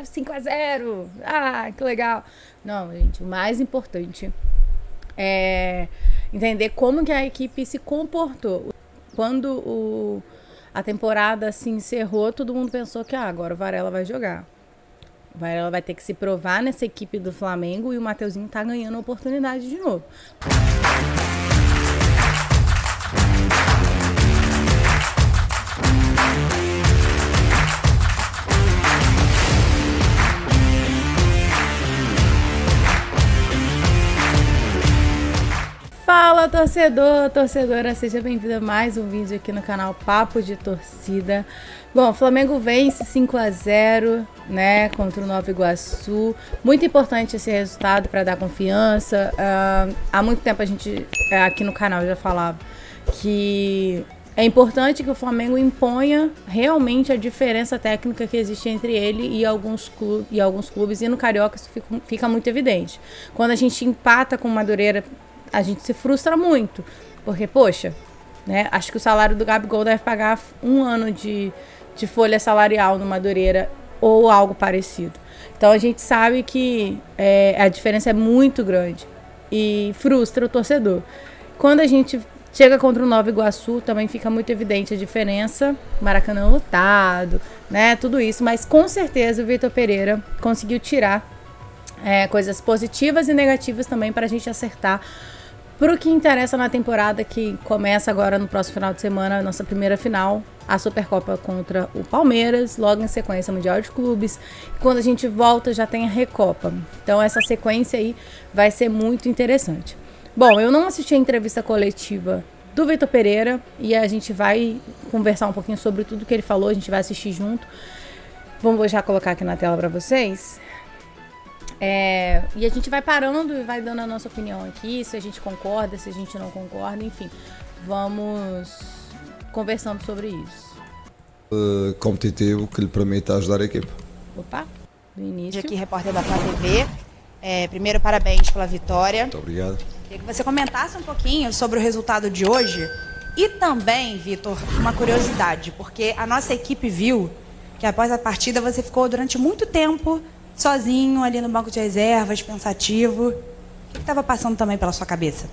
5-0, que legal. Não, gente, o mais importante é entender como que a equipe se comportou. Quando a temporada se encerrou, todo mundo pensou que agora o Varela vai jogar. O Varela vai ter que se provar nessa equipe do Flamengo e o Mateuzinho tá ganhando a oportunidade de novo. Fala, torcedor, torcedora, seja bem-vindo a mais um vídeo aqui no canal Papo de Torcida. Bom, o Flamengo vence 5-0, né, contra o Nova Iguaçu. Muito importante esse resultado para dar confiança. Há muito tempo a gente aqui no canal já falava que é importante que o Flamengo imponha realmente a diferença técnica que existe entre ele e alguns clubes, e no Carioca isso fica muito evidente. Quando a gente empata com o Madureira, a gente se frustra muito, porque, poxa, né, acho que o salário do Gabigol deve pagar um ano de folha salarial no Madureira ou algo parecido. Então a gente sabe que a diferença é muito grande e frustra o torcedor. Quando a gente chega contra o Nova Iguaçu, também fica muito evidente a diferença, Maracanã lotado, né, tudo isso, mas com certeza o Vitor Pereira conseguiu tirar coisas positivas e negativas também para a gente acertar para o que interessa na temporada, que começa agora no próximo final de semana, a nossa primeira final, a Supercopa contra o Palmeiras, logo em sequência Mundial de Clubes. Quando a gente volta já tem a Recopa. Então essa sequência aí vai ser muito interessante. Bom, eu não assisti a entrevista coletiva do Vitor Pereira e a gente vai conversar um pouquinho sobre tudo que ele falou, a gente vai assistir junto. Vamos já colocar aqui na tela para vocês. E a gente vai parando e vai dando a nossa opinião aqui, se a gente concorda, se a gente não concorda, enfim, vamos conversando sobre isso. Competitivo que lhe permita ajudar a equipe. Opa, no início. Aqui, repórter da Flá TV. Primeiro, parabéns pela vitória. Muito obrigado. Queria que você comentasse um pouquinho sobre o resultado de hoje e também, Vitor, uma curiosidade, porque a nossa equipe viu que após a partida você ficou durante muito tempo sozinho ali no banco de reservas, pensativo. O que estava passando também pela sua cabeça?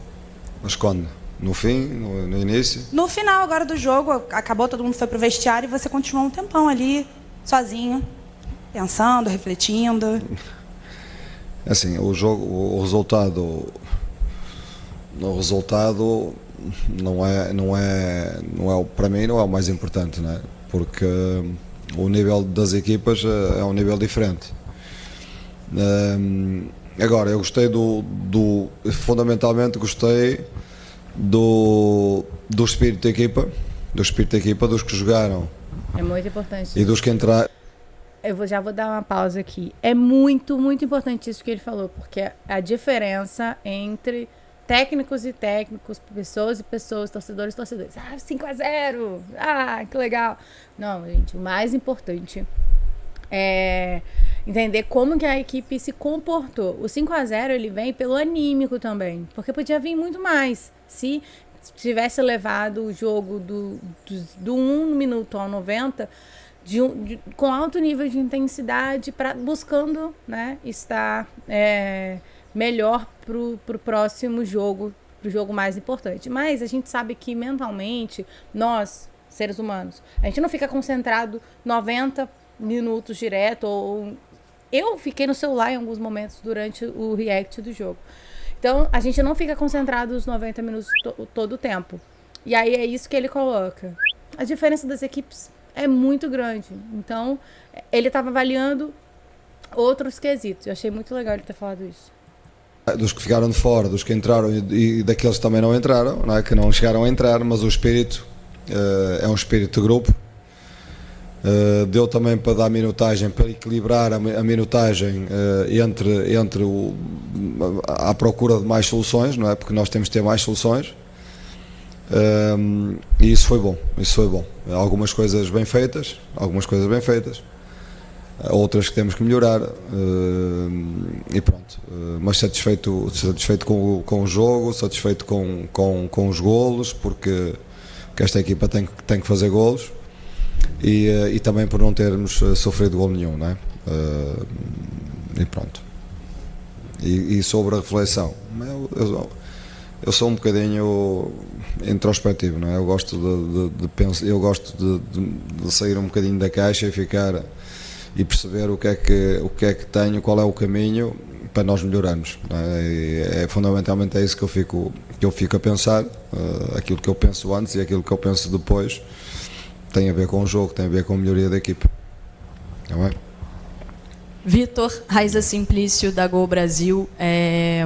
Mas quando? No fim? No início? No final agora do jogo, acabou, todo mundo foi pro vestiário e você continuou um tempão ali, sozinho, pensando, refletindo. Assim, o jogo, o resultado para mim não é o mais importante, né? Porque o nível das equipas é um nível diferente. Agora, eu gostei fundamentalmente gostei do espírito da equipa, dos que jogaram. É muito importante. E dos que entraram. Já vou dar uma pausa aqui. É muito, muito importante isso que ele falou, porque a diferença entre técnicos e técnicos, pessoas e pessoas, torcedores e torcedores. 5-0, que legal. Não, gente, o mais importante é entender como que a equipe se comportou. O 5-0 ele vem pelo anímico também, porque podia vir muito mais. Se tivesse levado o jogo do 1 minuto ao 90 com alto nível de intensidade, buscando, né, estar melhor pro próximo jogo, pro jogo mais importante. Mas a gente sabe que mentalmente, nós, seres humanos, a gente não fica concentrado 90 minutos direto, ou eu fiquei no celular em alguns momentos durante o react do jogo. Então, a gente não fica concentrado os 90 minutos todo o tempo. E aí é isso que ele coloca. A diferença das equipes é muito grande. Então, ele estava avaliando outros quesitos. Eu achei muito legal ele ter falado isso. Dos que ficaram de fora, dos que entraram e daqueles que também não entraram, não é? Que não chegaram a entrar, mas o espírito é um espírito de grupo. Deu também para dar minutagem, para equilibrar a minutagem à procura de mais soluções, não é? Porque nós temos de ter mais soluções, e isso foi bom. Algumas coisas bem feitas, outras que temos que melhorar, e pronto. Mas satisfeito com o jogo, satisfeito com os golos, porque esta equipa tem que fazer golos. E também por não termos sofrido gol nenhum, não é? E pronto. E sobre a reflexão, eu sou um bocadinho introspectivo, não é? Eu gosto de pensar, eu gosto de sair um bocadinho da caixa e ficar e perceber o que é que tenho, qual é o caminho para nós melhorarmos, não é? Fundamentalmente é isso que eu fico a pensar. Aquilo que eu penso antes e aquilo que eu penso depois tem a ver com o jogo, tem a ver com a melhoria da equipe. Não é? Vitor Raiza Simplício, da Gol Brasil,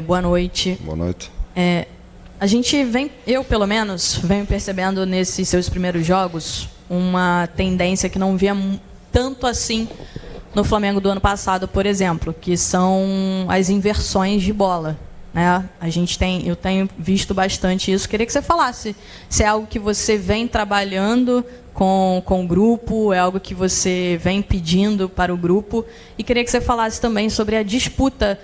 boa noite. Boa noite. A gente eu pelo menos, venho percebendo nesses seus primeiros jogos uma tendência que não via tanto assim no Flamengo do ano passado, por exemplo, que são as inversões de bola, né? Eu tenho visto bastante isso. Queria que você falasse se é algo que você vem trabalhando com o grupo, é algo que você vem pedindo para o grupo, e queria que você falasse também sobre a disputa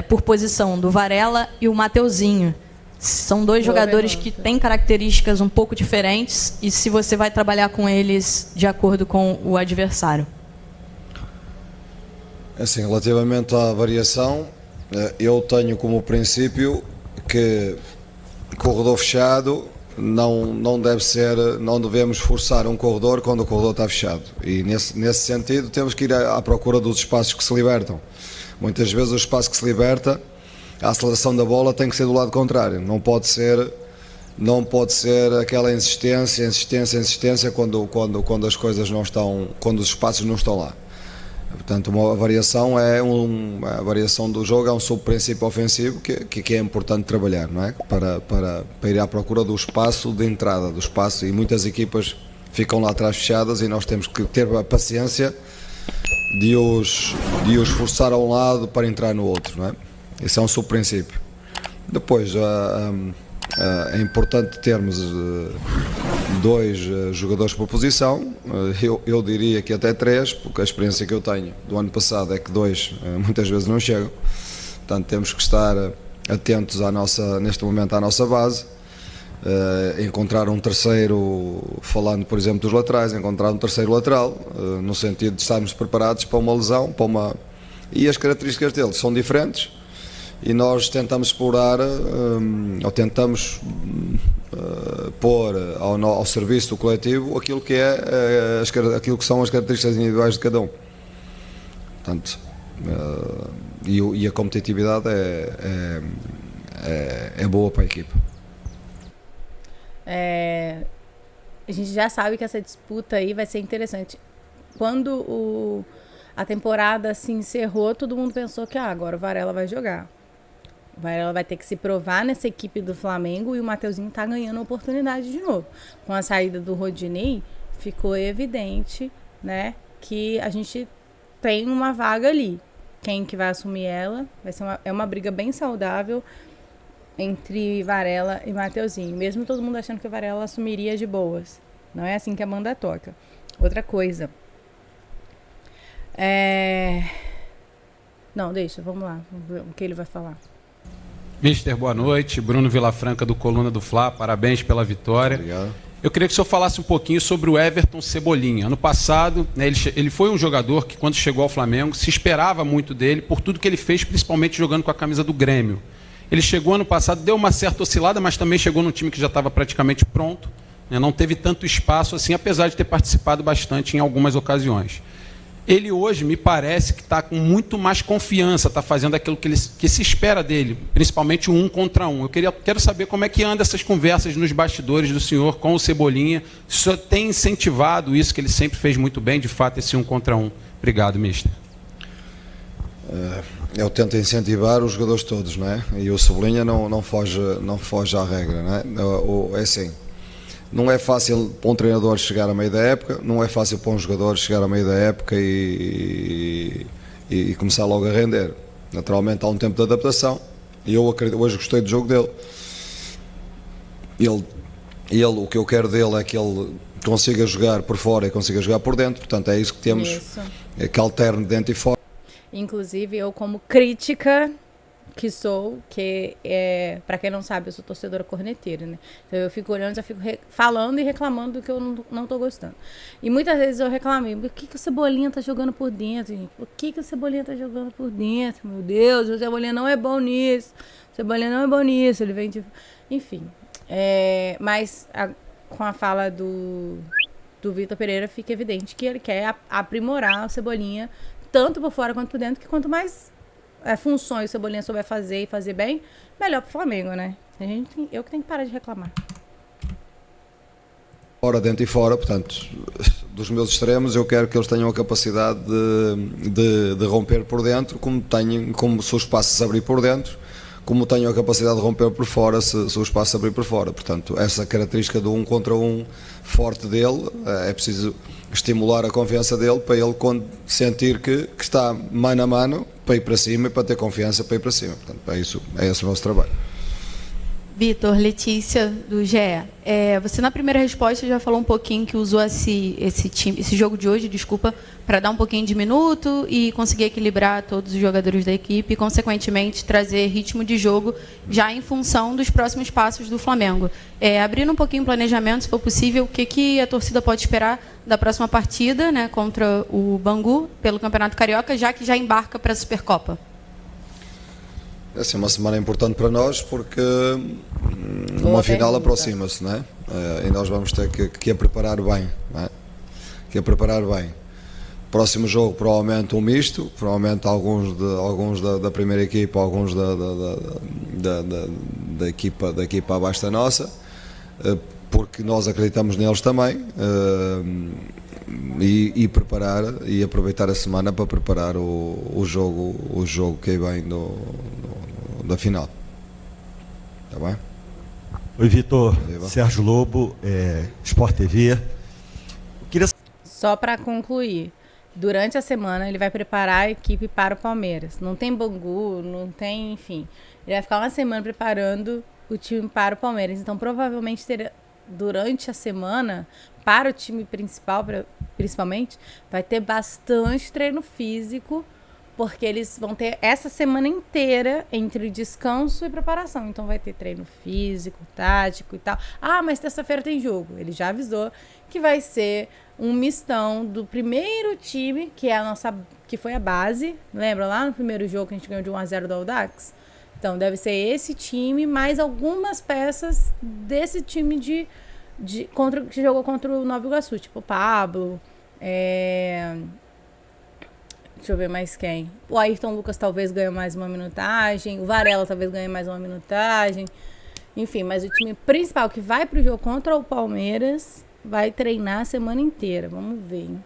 por posição do Varela e o Mateuzinho. São dois jogadores que têm características um pouco diferentes, e se você vai trabalhar com eles de acordo com o adversário. Assim, relativamente à variação, eu tenho como princípio que corredor fechado não devemos forçar um corredor quando o corredor está fechado, e nesse sentido temos que ir à procura dos espaços que se libertam. Muitas vezes o espaço que se liberta, a aceleração da bola tem que ser do lado contrário, não pode ser aquela insistência quando as coisas não estão, quando os espaços não estão lá. Portanto, a variação do jogo é um subprincípio ofensivo que é importante trabalhar, não é? Para ir à procura do espaço de entrada, do espaço, e muitas equipas ficam lá atrás fechadas, e nós temos que ter a paciência de os forçar a um lado para entrar no outro, não é? Esse é um subprincípio. Depois, é importante termos dois jogadores por posição, eu diria que até três, porque a experiência que eu tenho do ano passado é que dois muitas vezes não chegam. Portanto, temos que estar atentos neste momento à nossa base, encontrar um terceiro, falando por exemplo dos laterais, encontrar um terceiro lateral, no sentido de estarmos preparados para uma lesão, e as características deles são diferentes, e nós tentamos explorar, ou tentamos pôr ao serviço do coletivo aquilo que são as características individuais de cada um. Portanto, e a competitividade é boa para a equipa. A gente já sabe que essa disputa aí vai ser interessante. Quando a temporada se encerrou, todo mundo pensou que agora o Varela vai jogar. O Varela vai ter que se provar nessa equipe do Flamengo, e o Mateuzinho tá ganhando oportunidade de novo. Com a saída do Rodinei, ficou evidente, né, que a gente tem uma vaga ali. Quem que vai assumir ela? Vai ser uma briga bem saudável entre Varela e Mateuzinho. Mesmo todo mundo achando que o Varela assumiria de boas. Não é assim que a banda toca. Outra coisa. Não, deixa, vamos lá. Vamos ver o que ele vai falar. Mister, boa noite. Bruno Vilafranca, do Coluna do Fla. Parabéns pela vitória. Obrigado. Eu queria que o senhor falasse um pouquinho sobre o Everton Cebolinha. Ano passado, né, ele foi um jogador que, quando chegou ao Flamengo, se esperava muito dele por tudo que ele fez, principalmente jogando com a camisa do Grêmio. Ele chegou ano passado, deu uma certa oscilada, mas também chegou num time que já estava praticamente pronto, né, não teve tanto espaço assim, apesar de ter participado bastante em algumas ocasiões. Ele hoje me parece que está com muito mais confiança, está fazendo aquilo que se espera dele, principalmente o 1 contra 1. Quero saber como é que anda essas conversas nos bastidores do senhor com o Cebolinha. Se o senhor tem incentivado isso, que ele sempre fez muito bem, de fato, esse 1 contra 1. Obrigado, mister. Eu tento incentivar os jogadores todos, não é? E o Cebolinha não foge à regra, não é? É assim. Não é fácil para um treinador chegar a meio da época, não é fácil para um jogador chegar a meio da época e começar logo a render. Naturalmente há um tempo de adaptação, e eu acredito, hoje gostei do jogo dele. O que eu quero dele é que ele consiga jogar por fora e consiga jogar por dentro, portanto é isso que temos, que alterne dentro e fora. Inclusive, eu como crítica, que sou, para quem não sabe, eu sou torcedora corneteira, né? Então eu fico olhando, já fico falando e reclamando do que eu não tô gostando. E muitas vezes eu reclamei, por que o Cebolinha tá jogando por dentro, gente? Por que o Cebolinha tá jogando por dentro? Meu Deus, o Cebolinha não é bom nisso. O Cebolinha não é bom nisso, ele vem de... Enfim, mas com a fala do Vitor Pereira fica evidente que ele quer aprimorar o Cebolinha, tanto por fora quanto por dentro, que quanto mais funções o Cebolinha souber fazer e fazer bem, melhor pro Flamengo, né? Eu que tenho que parar de reclamar. Fora, dentro e fora, portanto, dos meus extremos, eu quero que eles tenham a capacidade de romper por dentro, como se o espaço se abrir por dentro, como tenham a capacidade de romper por fora se o espaço se abrir por fora. Portanto, essa característica do 1 contra 1 forte dele, é preciso estimular a confiança dele para ele, quando sentir que está mano a mano, para ir para cima e para ter confiança para ir para cima. Portanto, é esse o nosso trabalho. Vitor, Letícia, do GE. Você na primeira resposta já falou um pouquinho que usou esse jogo de hoje, para dar um pouquinho de minuto e conseguir equilibrar todos os jogadores da equipe e, consequentemente, trazer ritmo de jogo já em função dos próximos passos do Flamengo. Abrindo um pouquinho o planejamento, se for possível, o que a torcida pode esperar da próxima partida, né, contra o Bangu, pelo Campeonato Carioca, já que já embarca para a Supercopa? Essa é uma semana importante para nós, porque uma final aproxima-se, não é? E nós vamos ter que a preparar bem, não é? Que a preparar bem. Próximo jogo, provavelmente um misto, provavelmente alguns da primeira equipa, alguns da equipa abaixo da nossa, porque nós acreditamos neles também, e preparar e aproveitar a semana para preparar o jogo que vem da final. Está bem? Oi, Vitor. Sérgio Lobo, Sport TV. Só para concluir, durante a semana ele vai preparar a equipe para o Palmeiras. Não tem Bangu, não tem, enfim. Ele vai ficar uma semana preparando o time para o Palmeiras. Então, provavelmente, durante a semana, para o time principal, principalmente, vai ter bastante treino físico, porque eles vão ter essa semana inteira entre descanso e preparação. Então vai ter treino físico, tático e tal. Mas terça-feira tem jogo. Ele já avisou que vai ser um mistão do primeiro time, que foi a base. Lembra lá no primeiro jogo que a gente ganhou de 1-0 do Audax? Então deve ser esse time, mais algumas peças desse time que jogou contra o Nova Iguaçu, tipo o Pablo, deixa eu ver mais quem. O Ayrton Lucas talvez ganhe mais uma minutagem. O Varela talvez ganhe mais uma minutagem. Enfim, mas o time principal que vai pro jogo contra o Palmeiras vai treinar a semana inteira. Vamos ver, hein?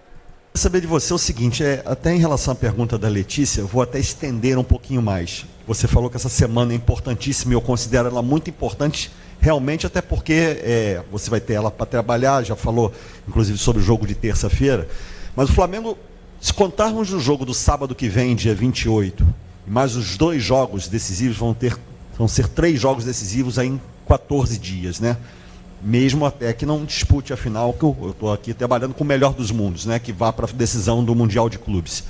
Quero saber de você o seguinte, até em relação à pergunta da Letícia, eu vou até estender um pouquinho mais. Você falou que essa semana é importantíssima e eu considero ela muito importante, realmente, até porque você vai ter ela para trabalhar, já falou, inclusive, sobre o jogo de terça-feira. Mas o Flamengo, se contarmos o jogo do sábado que vem, dia 28, mais os 2 jogos decisivos, vão ser 3 jogos decisivos aí em 14 dias, né? Mesmo até que não dispute a final, que eu estou aqui trabalhando com o melhor dos mundos, né? Que vá para a decisão do Mundial de Clubes.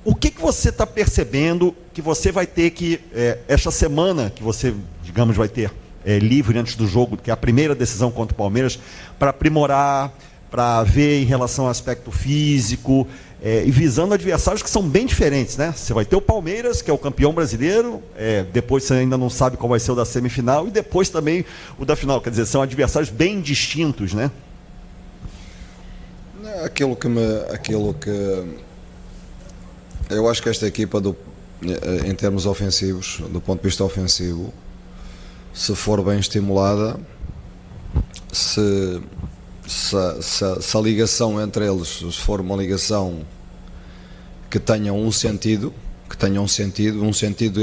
O que você está percebendo que você vai ter que, esta semana que você, digamos, vai ter livre antes do jogo, que é a primeira decisão contra o Palmeiras, para aprimorar, para ver em relação ao aspecto físico, e visando adversários que são bem diferentes, né? Você vai ter o Palmeiras, que é o campeão brasileiro, depois você ainda não sabe qual vai ser o da semifinal, e depois também o da final, quer dizer, são adversários bem distintos, né? Aquilo que eu acho que esta equipa, em termos ofensivos, do ponto de vista ofensivo, se for bem estimulada, se a ligação entre eles, se for uma ligação que tenha um sentido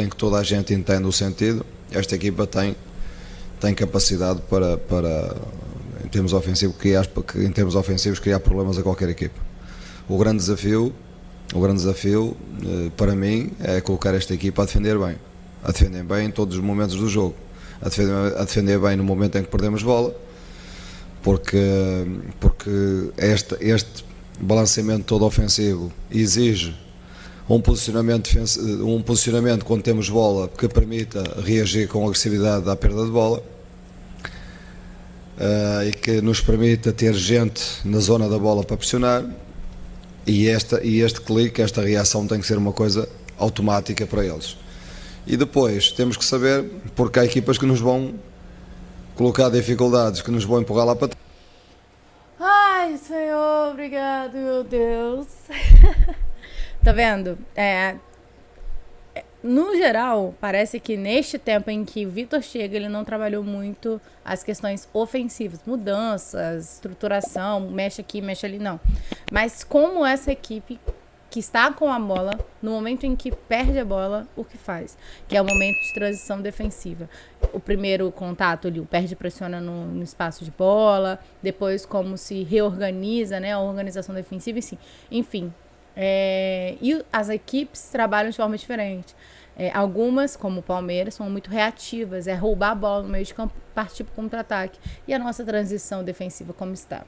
em que toda a gente entende o sentido, esta equipa tem capacidade para em termos ofensivos, criar problemas a qualquer equipa. O grande desafio para mim é colocar esta equipa a defender bem em todos os momentos do jogo, a defender bem no momento em que perdemos bola, porque este balanceamento todo ofensivo exige um posicionamento quando temos bola que permita reagir com agressividade à perda de bola, e que nos permita ter gente na zona da bola para pressionar, e este clique, esta reação tem que ser uma coisa automática para eles. E depois temos que saber, porque há equipas que nos vão colocar dificuldades, que nos vão empurrar lá para trás. Ai, Senhor, obrigado, meu Deus. Tá vendo? No geral, parece que neste tempo em que o Vitor chega, ele não trabalhou muito as questões ofensivas, mudanças, estruturação, mexe aqui, mexe ali, não. Mas como essa equipe que está com a bola, no momento em que perde a bola, o que faz? Que é o momento de transição defensiva. O primeiro contato ali, o perde pressiona no espaço de bola, depois como se reorganiza, né, a organização defensiva, enfim. E as equipes trabalham de forma diferente. Algumas, como o Palmeiras, são muito reativas, roubar a bola no meio de campo, partir para o contra-ataque. E a nossa transição defensiva como está?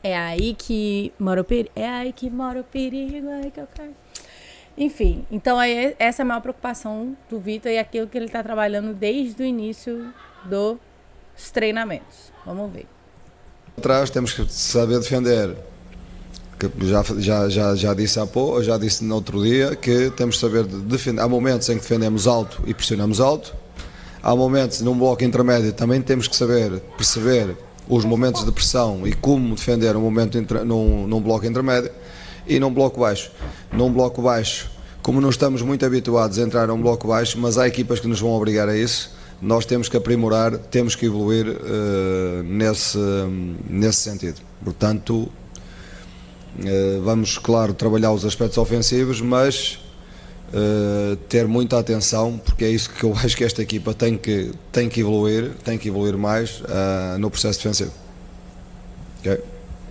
É aí que mora o perigo, é aí que eu caio. Enfim, então essa é a maior preocupação do Vitor e aquilo que ele está trabalhando desde o início dos treinamentos. Vamos ver. Atrás temos que saber defender. Que já disse há pouco, já disse no outro dia, que temos que saber defender. Há momentos em que defendemos alto e pressionamos alto. Há momentos num bloco intermédio também temos que saber perceber os momentos de pressão e como defender um momento num bloco intermédio e num bloco baixo. Num bloco baixo, como não estamos muito habituados a entrar num bloco baixo, mas há equipas que nos vão obrigar a isso, nós temos que aprimorar, temos que evoluir nesse sentido. Portanto, vamos, claro, trabalhar os aspectos ofensivos, mas ter muita atenção, porque é isso que eu acho que esta equipa tem que evoluir mais no processo defensivo. Okay?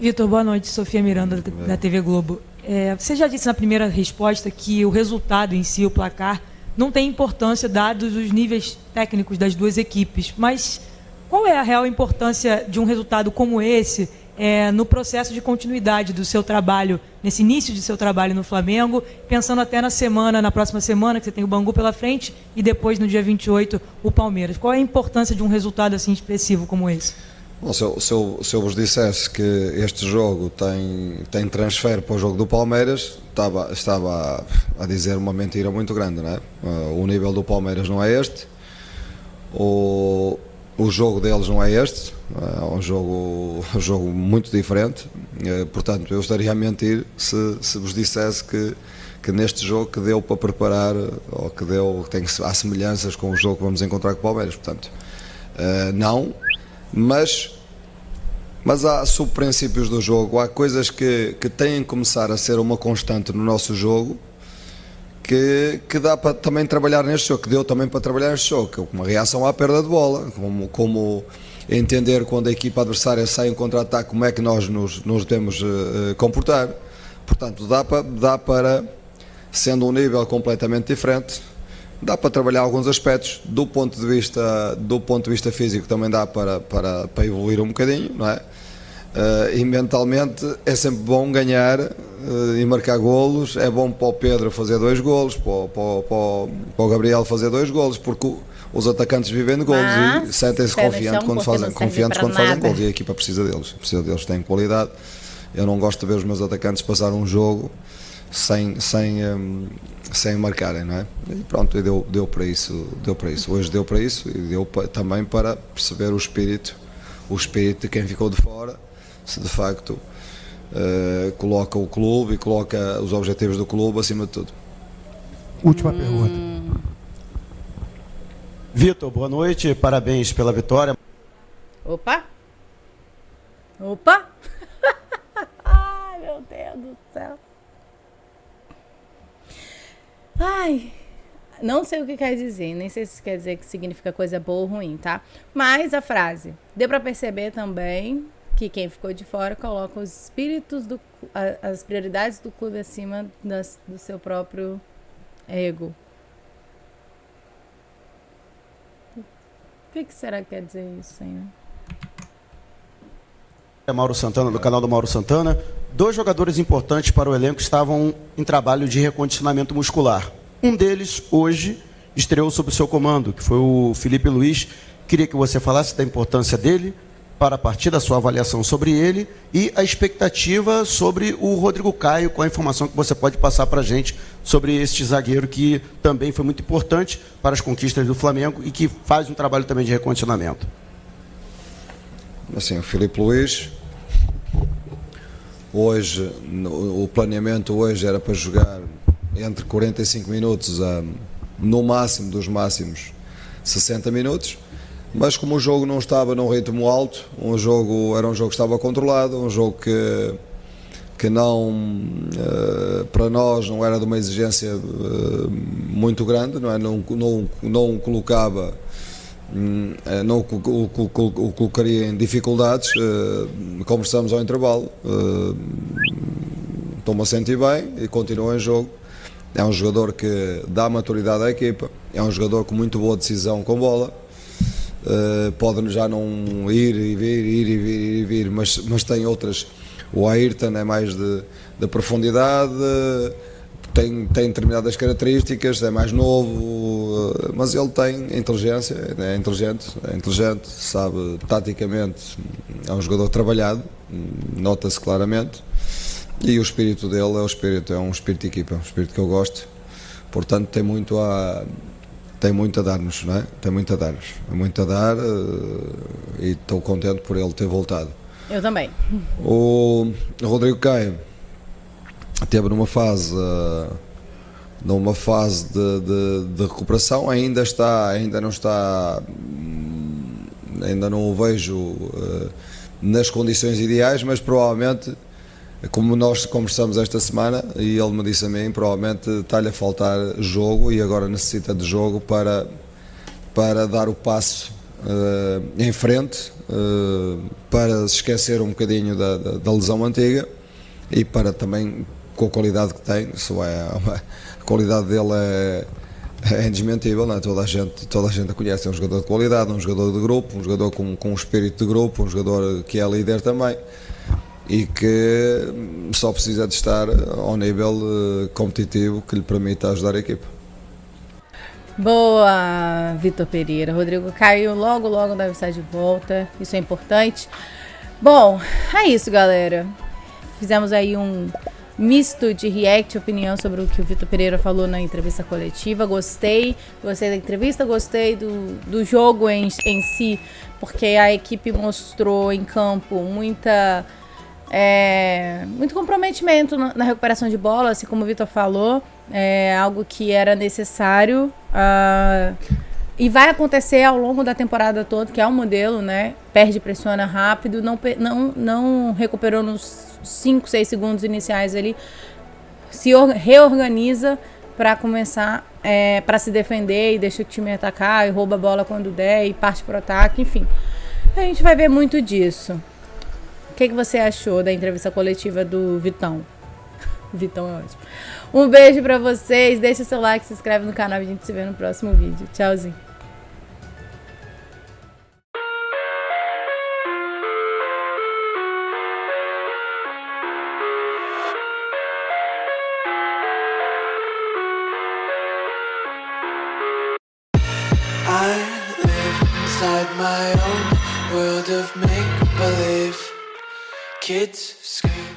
Vitor, boa noite. Sofia Miranda, da TV Globo. Você já disse na primeira resposta que o resultado em si, o placar, não tem importância dados os níveis técnicos das duas equipes, mas qual é a real importância de um resultado como esse no processo de continuidade do seu trabalho, nesse início de seu trabalho no Flamengo, pensando até na próxima semana, que você tem o Bangu pela frente, e depois, no dia 28, o Palmeiras. Qual é a importância de um resultado assim expressivo como esse? Bom, se eu vos dissesse que este jogo tem transfer para o jogo do Palmeiras, estava a dizer uma mentira muito grande, não é? O nível do Palmeiras não é este, o jogo deles não é este, é um jogo muito diferente, portanto eu estaria a mentir se vos dissesse que neste jogo que deu para preparar, ou há semelhanças com o jogo que vamos encontrar com o Palmeiras, portanto, não, mas há subprincípios do jogo, há coisas que têm que começar a ser uma constante no nosso jogo, que dá para também trabalhar neste jogo, que deu também para trabalhar neste jogo, que é uma reação à perda de bola, como entender quando a equipa adversária sai em contra-ataque, como é que nós nos devemos comportar. Portanto, dá para, sendo um nível completamente diferente, dá para trabalhar alguns aspectos, do ponto de vista físico também dá para evoluir um bocadinho, não é? E mentalmente é sempre bom ganhar e marcar golos, é bom para o Pedro fazer 2 golos, para o Gabriel fazer 2 golos, porque os atacantes vivem de golos e sentem-se confiantes quando fazem golos, e a equipa precisa deles, têm qualidade. Eu não gosto de ver os meus atacantes passar um jogo sem marcarem, não é? E pronto, deu para isso, hoje deu para isso, e deu também para perceber o espírito de quem ficou de fora, se de facto coloca o clube e coloca os objetivos do clube acima de tudo. Última pergunta. Vitor, boa noite, parabéns pela vitória. Opa! Ai, meu Deus do céu. Ai, não sei o que quer dizer, nem sei se quer dizer que significa coisa boa ou ruim, tá? Mas a frase, deu pra perceber também que quem ficou de fora coloca os espíritos, as prioridades do clube acima do seu próprio ego. O que será que quer dizer isso, senhor? Mauro Santana, do canal do Mauro Santana. 2 jogadores importantes para o elenco estavam em trabalho de recondicionamento muscular. Um deles, hoje, estreou sob o seu comando, que foi o Felipe Luiz. Queria que você falasse da importância dele para a partida, a sua avaliação sobre ele e a expectativa sobre o Rodrigo Caio, com a informação que você pode passar para a gente sobre este zagueiro que também foi muito importante para as conquistas do Flamengo e que faz um trabalho também de recondicionamento. Assim, o Filipe Luiz, hoje, o planeamento hoje era para jogar entre 45 minutos a, no máximo dos máximos, 60 minutos. Mas como o jogo não estava num ritmo alto, era um jogo que estava controlado, um jogo que não, para nós não era de uma exigência muito grande, não é? Não colocava, não o colocaria em dificuldades. Conversamos ao intervalo, estou-me a sentir bem e continua em jogo. É um jogador que dá maturidade à equipa, é um jogador com muito boa decisão com bola. Pode já não ir e vir, mas tem outras. O Ayrton é mais de profundidade, tem determinadas características, é mais novo, mas ele tem inteligência, é inteligente, sabe taticamente, é um jogador trabalhado, nota-se claramente, e o espírito dele é um espírito de equipa, um espírito que eu gosto, portanto tem muito a dar-nos, não é? Tem muito a dar e estou contente por ele ter voltado. Eu também. O Rodrigo Caio esteve numa fase de recuperação, ainda não o vejo nas condições ideais, mas provavelmente, como nós conversamos esta semana e ele me disse a mim, provavelmente está-lhe a faltar jogo e agora necessita de jogo para dar o passo em frente, para se esquecer um bocadinho da lesão antiga e para também, com a qualidade que tem, a qualidade dele é indesmentível, não é? Toda a gente a conhece, é um jogador de qualidade, um jogador de grupo, um jogador com um espírito de grupo, um jogador que é líder também e que só precisa de estar ao nível competitivo que lhe permita ajudar a equipa. Boa, Vitor Pereira. Rodrigo Caio logo deve estar de volta, isso é importante. Bom, é isso, galera. Fizemos aí um misto de react, opinião sobre o que o Vitor Pereira falou na entrevista coletiva. Gostei da entrevista, gostei do jogo em si, porque a equipe mostrou em campo muito comprometimento na recuperação de bola, assim como o Vitor falou, algo que era necessário e vai acontecer ao longo da temporada toda, que é um modelo, né? Perde, pressiona rápido, não recuperou nos 5, 6 segundos iniciais ali, se reorganiza para começar, para se defender e deixa o time atacar e rouba a bola quando der e parte para o ataque, enfim. A gente vai ver muito disso. O que você achou da entrevista coletiva do Vitão? Vitão é ótimo. Um beijo pra vocês. Deixa seu like, se inscreve no canal e a gente se vê no próximo vídeo. Tchauzinho. I live inside my own world of make-believe. Kids scream.